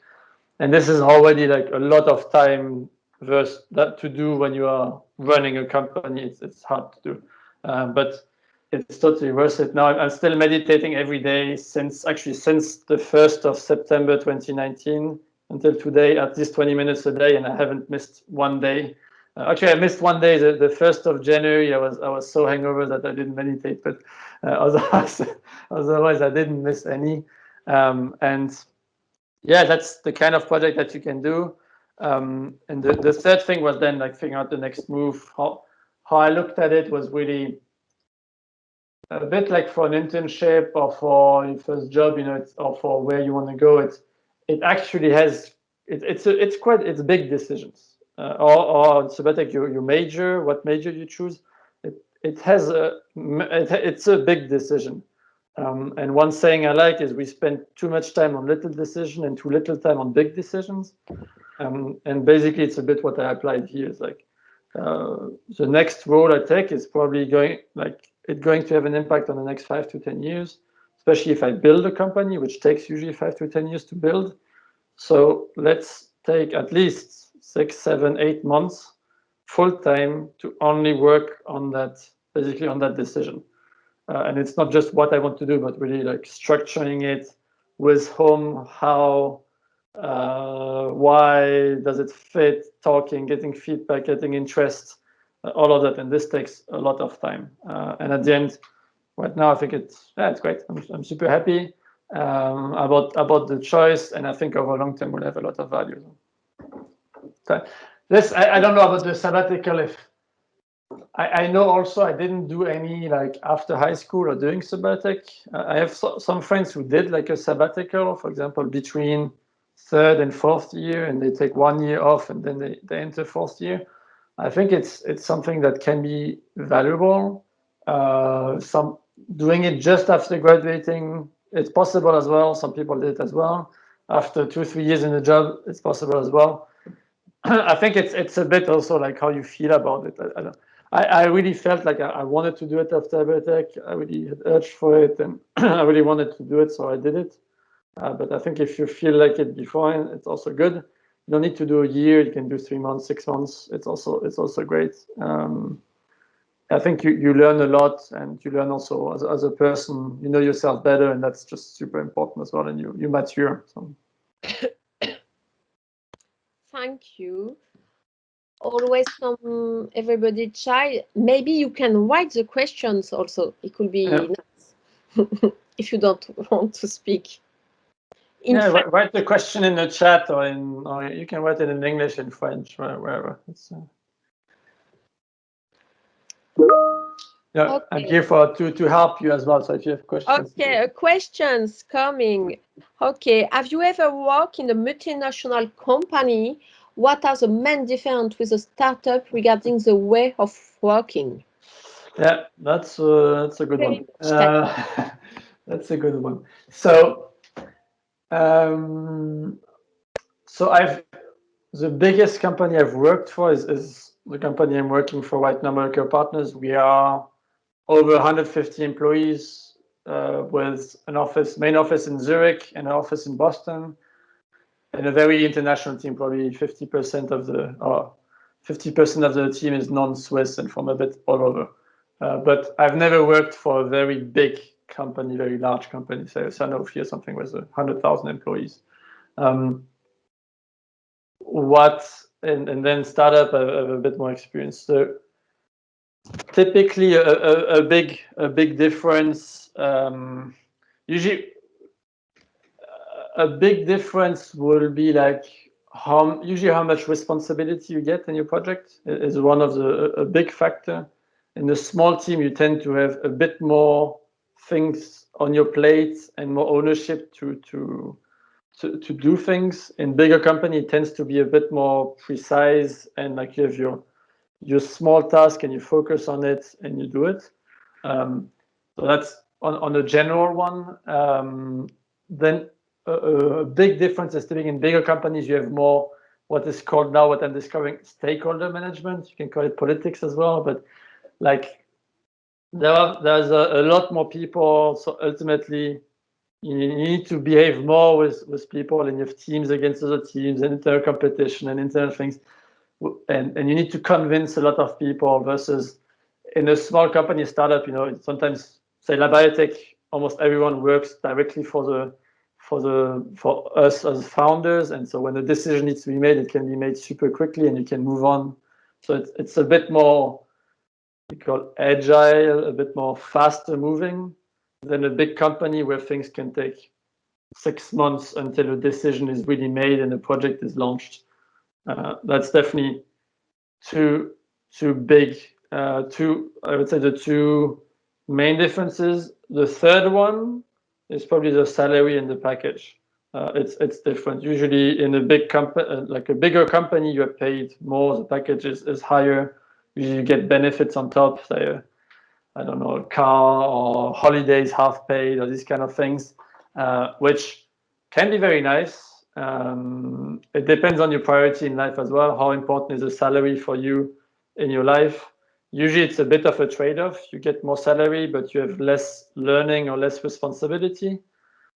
And this is already like a lot of time versus that to do when you are running a company. It's hard to do, but it's totally worth it. Now I'm still meditating every day since the 1st of September 2019 until today, at least 20 minutes a day, and I haven't missed one day. Actually, I missed one day, the 1st of January. I was so hungover that I didn't meditate, but otherwise I didn't miss any. And yeah, that's the kind of project that you can do. And the third thing was then like figuring out the next move. How I looked at it was really a bit like for an internship or for your first job, or for where you want to go. It actually has it's big decisions. Or SupBiotech, your major, what major you choose, it's a big decision. And one saying I like is we spend too much time on little decision and too little time on big decisions. And basically, it's a bit what I applied here. It's like the next role I take is probably going to have an impact on the next 5 to 10 years, especially if I build a company, which takes usually 5 to 10 years to build. So let's take at least 6, 7, 8 months full time to only work on that, basically on that decision. And it's not just what I want to do, but really like structuring it with whom, how, why does it fit, talking, getting feedback, getting interest, all of that. And this takes a lot of time. And at the end, right now, I think it's great. I'm super happy about the choice, and I think over long term we'll have a lot of value. So this, I don't know about the sabbatical. If I know also I didn't do any like after high school or doing SupBiotech. I have some friends who did like a sabbatical, for example, between 3rd and 4th year, and they take 1 year off and then they enter 4th year. I think it's something that can be valuable. Some doing it just after graduating, it's possible as well. Some people did it as well. After 2 or 3 years in a job, it's possible as well. I think it's a bit also like how you feel about it. I really felt like I wanted to do it after SupBiotech. I really had urge for it, and I really wanted to do it, so I did it. But I think if you feel like it beforehand, it's also good. You don't need to do a year. You can do 3 months, 6 months. It's also great. I think you learn a lot, and you learn also as a person. You know yourself better, and that's just super important as well. And you mature. So.
Thank you. Always everybody shy. Maybe you can write the questions also. It could be nice if you don't want to speak.
Write the question in the chat, or you can write it in English, in French, wherever. Okay. I'm here to help you as well. So if you have questions.
Okay, questions coming. Okay, have you ever worked in a multinational company? What are the main differences with a startup regarding the way of working?
Yeah, that's a good one. That's a good one. So, the biggest company I've worked for is the company I'm working for right now, Molecular Partners. We are over 150 employees with main office in Zurich and an office in Boston, and a very international team. Probably 50% of the team is non-Swiss and from a bit all over. But I've never worked for a very big company, very large company. So Sanofi or something with 100,000 employees. And then startup, I have a bit more experience. So typically a big difference. Usually a big difference will be like how much responsibility you get in your project is one of a big factor. In a small team, you tend to have a bit more things on your plate and more ownership to do things. In bigger company, it tends to be a bit more precise, and like you have your small task and you focus on it and you do it. So that's on a general one. Then a big difference is typically in bigger companies, you have more what is called now, what I'm discovering, stakeholder management. You can call it politics as well, but like there's a lot more people. So ultimately, you need to behave more with people, and you have teams against other teams and internal competition and internal things. And you need to convince a lot of people versus in a small company startup, sometimes say LaBiotech, almost everyone works directly for us as founders. And so when a decision needs to be made, it can be made super quickly and you can move on So it's a bit more, we call agile, a bit more faster moving than a big company where things can take 6 months until a decision is really made and the project is launched. That's definitely too big. I would say the two main differences. The third one is probably the salary and the package. It's different. Usually in a big company, like a bigger company, you are paid more. The package is higher. Usually you get benefits on top, say, I don't know, a car or holidays half paid or these kind of things, which can be very nice. It depends on your priority in life as well. How important is the salary for you in your life? Usually it's a bit of a trade-off. You get more salary, but you have less learning or less responsibility.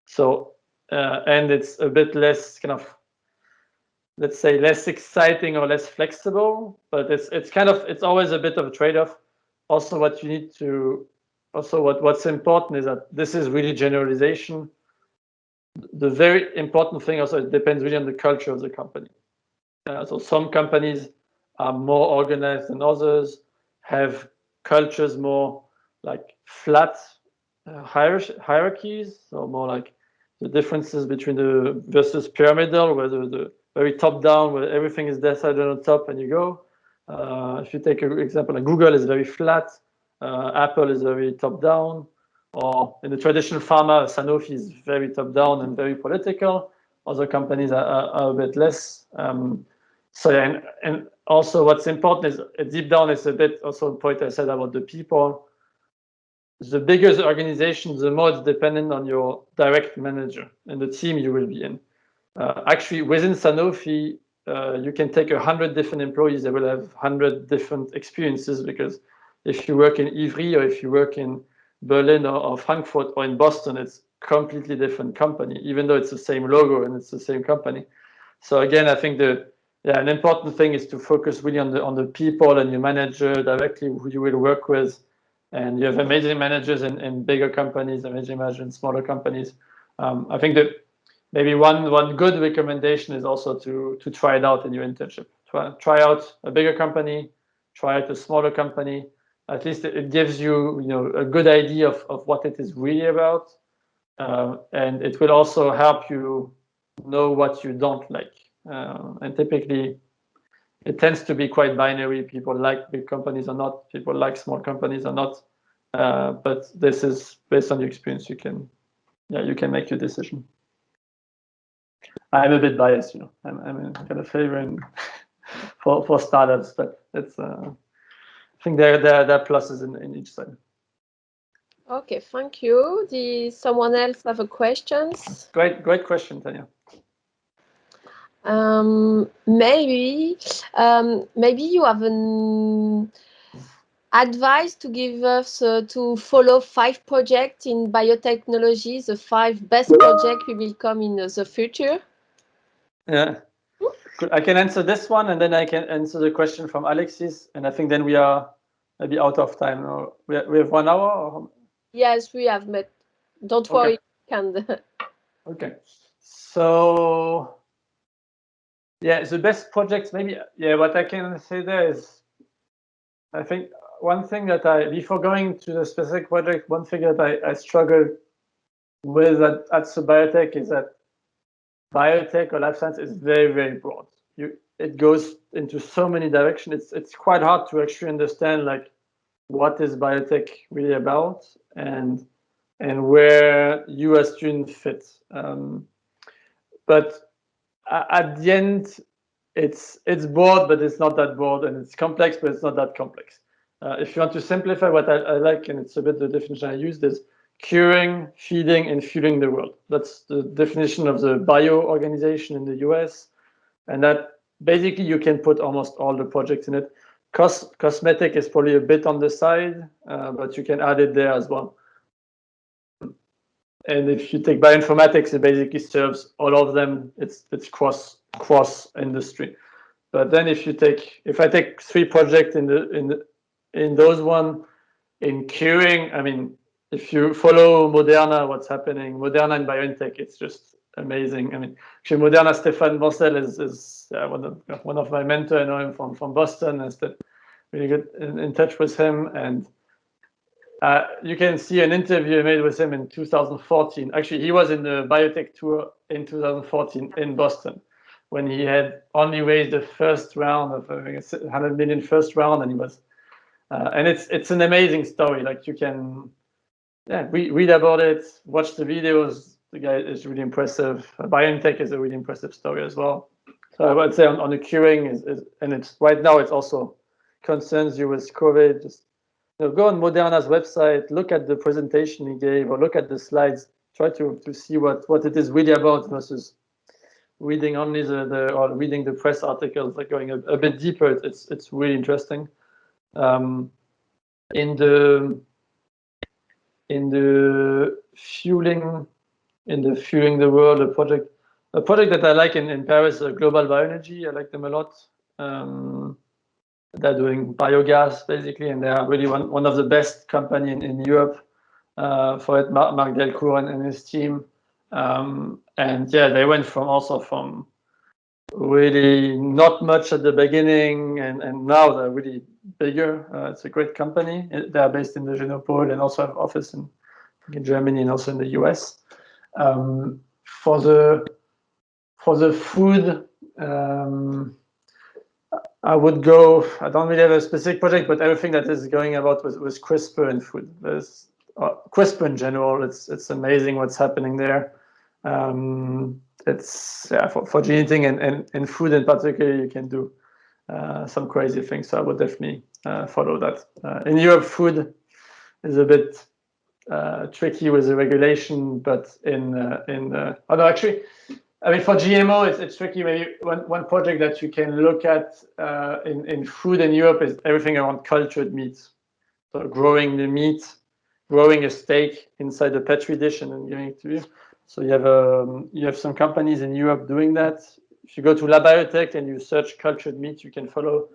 So, and it's a bit less kind of, let's say, less exciting or less flexible, but it's always a bit of a trade-off. Also, what you need to, what's important is that this is really generalization. The very important thing also, it depends really on the culture of the company. So some companies are more organized than others, have cultures more like flat hierarchies, so more like the differences between the versus pyramidal, where the very top down, where everything is decided on top and you go. If you take an example, like Google is very flat, Apple is very top down, or in the traditional pharma, Sanofi is very top down and very political. Other companies are a bit less. So yeah, and also what's important is deep down is a bit also a point I said about the people. The bigger the organization, the more it's dependent on your direct manager and the team you will be in. Actually, within Sanofi, you can take 100 different employees. They will have 100 different experiences, because if you work in Ivry or if you work in Berlin or Frankfurt or in Boston, it's completely different company, even though it's the same logo and it's the same company. So again, I think an important thing is to focus really on the people and your manager directly, who you will work with. And you have amazing managers in bigger companies, amazing managers in smaller companies. I think that maybe one good recommendation is also to try it out in your internship. Try out a bigger company, try out a smaller company. At least it gives you, a good idea of what it is really about, and it will also help you know what you don't like. And typically, it tends to be quite binary. People like big companies or not. People like small companies or not. But this is based on your experience. You can make your decision. I'm a bit biased, I'm kind of favoring for startups, but it's. I think there are pluses in each side.
Okay, thank you. Does someone else have a questions?
Great question, Tanya.
Maybe you have an advice to give us to follow 5 projects in biotechnology, the 5 best projects we will come in the future.
Yeah, good. I can answer this one, and then I can answer the question from Alexis, and I think then we are maybe out of time. Or we have 1 hour? Or?
Yes, we have met. Don't worry, can.
Okay. So, yeah, the best projects, maybe, what I can say there is, I think one thing that before going to the specific project, one thing that I struggled with at SupBiotech is that biotech or life science is very, very broad. It goes into so many directions. It's quite hard to actually understand like what is biotech really about and where you as student fit. But at the end, it's broad, but it's not that broad, and it's complex, but it's not that complex. If you want to simplify, what I like, and it's a bit the definition I used, is curing, feeding, and fueling the world. That's the definition of the bio organization in the US. And that basically you can put almost all the projects in it. Cosmetic is probably a bit on the side, but you can add it there as well. And if you take bioinformatics, it basically serves all of them. It's cross industry. But then if I take 3 projects in those one, in curing, I mean, if you follow Moderna, what's happening, Moderna and BioNTech, it's just amazing. I mean, actually, Moderna Stefan Bossel is one of my mentors. I know him from Boston. I'm still really good in touch with him, and you can see an interview I made with him in 2014. Actually, he was in the biotech tour in 2014 in Boston, when he had only raised the first round of 100 million first round, and he was, and it's an amazing story. Like, you can read about it, watch the videos. The guy is really impressive. BioNTech is a really impressive story as well. So I would say on the curing and it's right now it also concerns you with COVID. Just go on Moderna's website, look at the presentation he gave, or look at the slides. Try to see what it is really about versus reading only or reading the press articles. Like, going a bit deeper, it's really interesting. In the fueling the world, a project that I like in Paris, Global Bioenergy. I like them a lot. They're doing biogas basically, and they are really one of the best company in Europe for it. Marc Delcourt and his team, and yeah, they went from really not much at the beginning, and now they're really bigger. It's a great company. They are based in the Genopole and also have office in Germany and also in the US. For the food, I would go. I don't really have a specific project, but everything that is going about with CRISPR in food. There's CRISPR in general. It's amazing what's happening there. It's for gene editing and food in particular, you can do some crazy things. So I would definitely follow that. In Europe, food is a bit tricky with the regulation, but actually, I mean, for GMO, it's tricky. Maybe one project that you can look at in food in Europe is everything around cultured meat. So growing the meat, growing a steak inside a petri dish and then giving it to you. So you have some companies in Europe doing that. If you go to LaBiotech and you search cultured meat, you can follow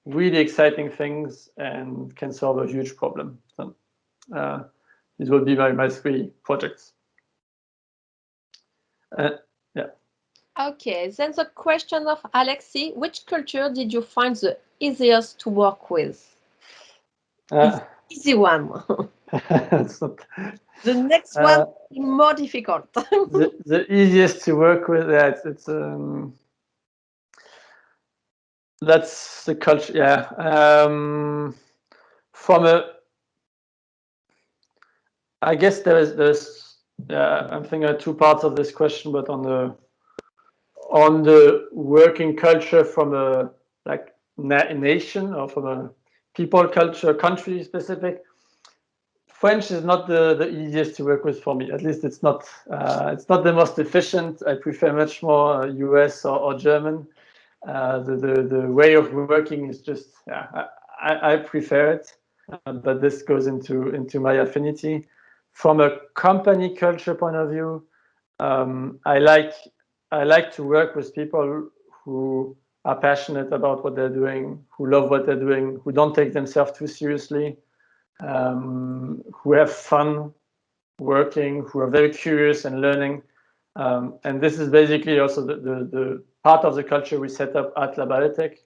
really exciting things and can solve a huge problem. So, these will be my 3 projects. Yeah.
Okay, then the question of Alexi: which culture did you find the easiest to work with? Easy one.
It's not,
the next one more difficult.
the easiest to work with. Yeah, it's that's the culture. Yeah. I guess there's I'm thinking of 2 parts of this question, but on the working culture from a nation or from a people culture, country specific, French is not the easiest to work with for me. At least it's not the most efficient. I prefer much more US or German. The way of working is just I prefer it, but this goes into my affinity. From a company culture point of view, I like to work with people who are passionate about what they're doing, who love what they're doing, who don't take themselves too seriously, who have fun working, who are very curious and learning. And this is basically also the part of the culture we set up at LaBiotech.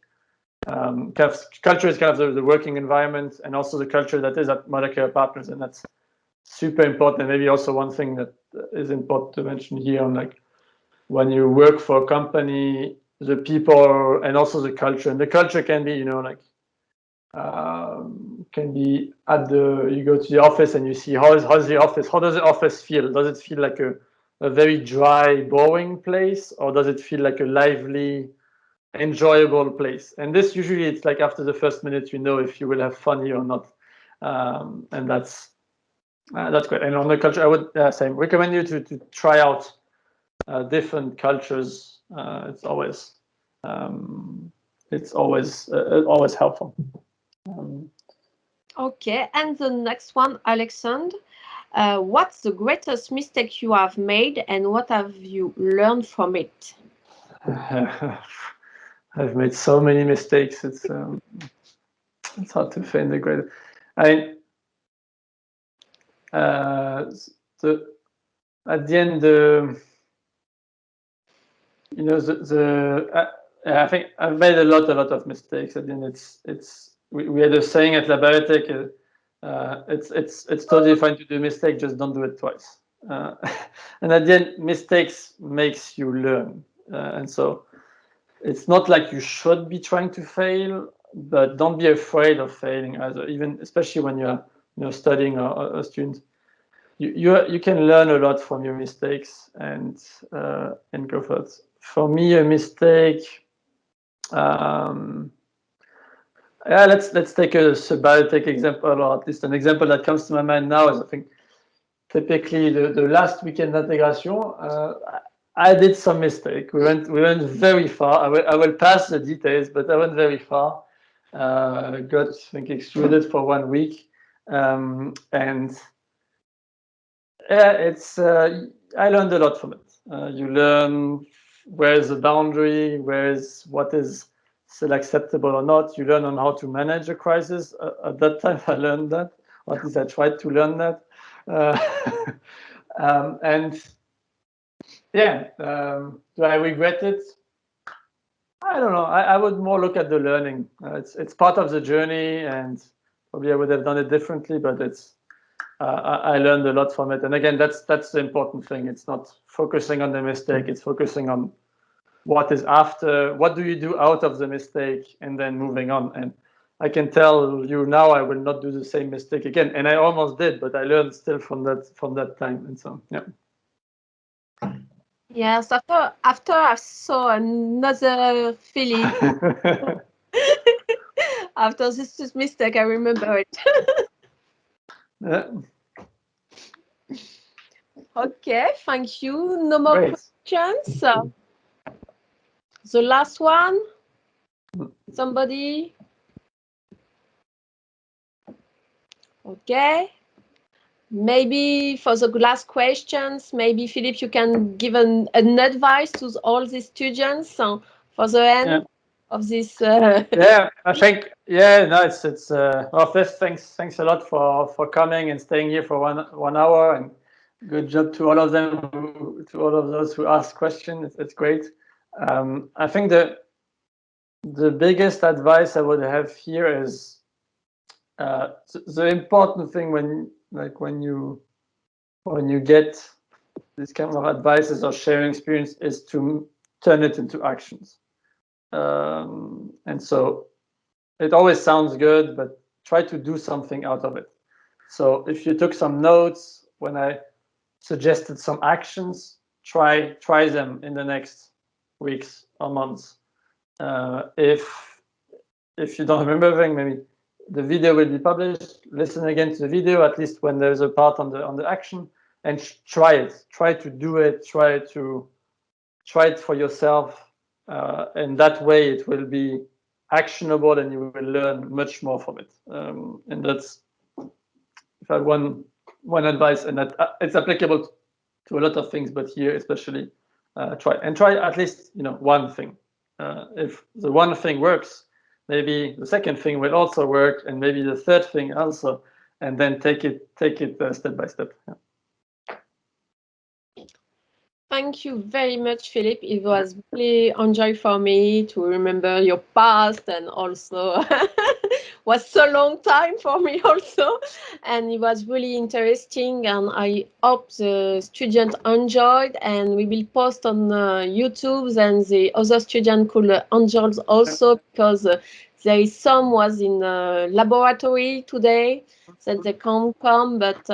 Culture is kind of the working environment, and also the culture that is at Molecular Partners, and that's super important. And maybe also one thing that is important to mention here, on when you work for a company, the people and also the culture. And the culture can be, can be you go to the office and you see how does the office feel? Does it feel like a very dry, boring place, or does it feel like a lively, enjoyable place? And this usually, it's like after the first minute, if you will have fun here or not. And that's great. And on the culture, I would recommend you to try out different cultures. It's always helpful.
Okay, and the next one, Alexandre. What's the greatest mistake you have made, and what have you learned from it?
I've made so many mistakes. It's hard to find the greatest. At the end, I think I've made a lot of mistakes. I mean, we had a saying at LaBiotech. It's totally fine to do a mistake, just don't do it twice. And at the end, mistakes makes you learn, and so it's not like you should be trying to fail, but don't be afraid of failing either. Even especially when you're studying or a student, you can learn a lot from your mistakes and go for it. For me, a mistake. Let's take a SupBiotech example, or at least an example that comes to my mind now is, I think, typically the last weekend integration. I did some mistake. We went very far. I will pass the details, but I went very far. Got, I think, excluded for 1 week, and it's I learned a lot from it. You learn where is the boundary, what is still acceptable or not. You learn on how to manage a crisis. At that time, I learned that, or at least I tried to learn that. And yeah, do I regret it? I don't know. I would more look at the learning. It's part of the journey, and probably I would have done it differently, but I learned a lot from it. And again, that's the important thing. It's not focusing on the mistake. It's focusing on what is after. What do you do out of the mistake, and then moving on. And I can tell you now, I will not do the same mistake again. And I almost did, but I learned still from that time. And so, yeah.
Yes, after I saw another Philip after this mistake, I remember it.
Yeah.
Okay, thank you. No more
Great.
questions. The last one, somebody? Okay. Maybe for the last questions, maybe Philippe, you can give an advice to all the students for the end of this.
Yeah, I think no, it's well, first thanks a lot for coming and staying here for one hour, and good job to all of them, to all of those who asked questions. It's great. I think the biggest advice I would have here is the important thing when you get this kind of advices or sharing experience is to turn it into actions. And so it always sounds good, but try to do something out of it. So if you took some notes when I suggested some actions, try them in the next weeks or months. If you don't remember everything, maybe the video will be published. Listen again to the video, at least when there's a part on the action, and try it. Try to do it. Try it for yourself, and that way it will be actionable, and you will learn much more from it. And that's, if I have one advice, and that it's applicable to a lot of things, but here especially, try at least one thing. If the one thing works, maybe the second thing will also work, and maybe the third thing also, and then take it step by step. Yeah.
Thank you very much, Philippe. It was really enjoy for me to remember your past, and also was so long time for me also, and it was really interesting, and I hope the students enjoyed, and we will post on YouTube, and the other students could enjoy also, because there is some was in laboratory today, that they can't come, but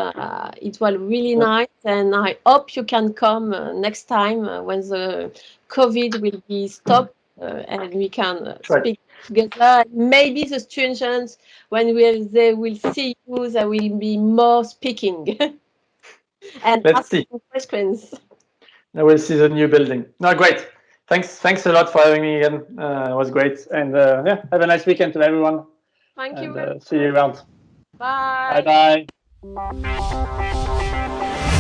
it was really nice, and I hope you can come next time when the COVID will be stopped, and we can speak together. Maybe the students, when they will see you, they will be more speaking and asking questions.
Now we'll see the new building. No, great. Thanks a lot for having me again. It was great, and yeah, have a nice weekend to everyone.
Thank you.
See you around.
Bye.
Bye.